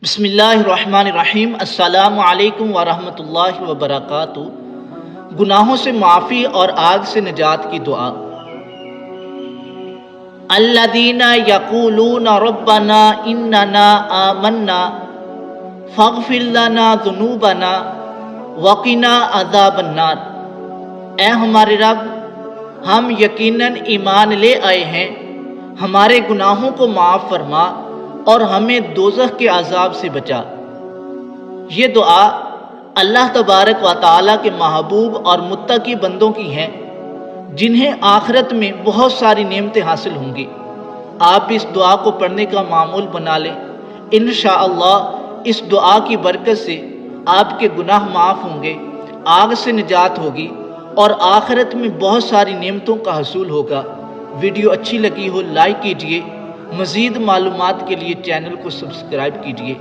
بسم اللہ الرحمن الرحیم۔ السلام علیکم ورحمۃ اللہ وبرکاتہ۔ گناہوں سے معافی اور آگ سے نجات کی دعا۔ الذین یقولون ربنا اننا آمنا فاغفر لنا ذنوبنا وقنا عذاب النار۔ اے ہمارے رب، ہم یقیناً ایمان لے آئے ہیں، ہمارے گناہوں کو معاف فرما اور ہمیں دوزخ کے عذاب سے بچا۔ یہ دعا اللہ تبارک و تعالیٰ کے محبوب اور متقی بندوں کی ہیں جنہیں آخرت میں بہت ساری نعمتیں حاصل ہوں گی۔ آپ بھی اس دعا کو پڑھنے کا معمول بنا لیں۔ انشاءاللہ اس دعا کی برکت سے آپ کے گناہ معاف ہوں گے، آگ سے نجات ہوگی اور آخرت میں بہت ساری نعمتوں کا حصول ہوگا۔ ویڈیو اچھی لگی ہو لائک کیجئے، مزید معلومات کے لیے چینل کو سبسکرائب کیجئے۔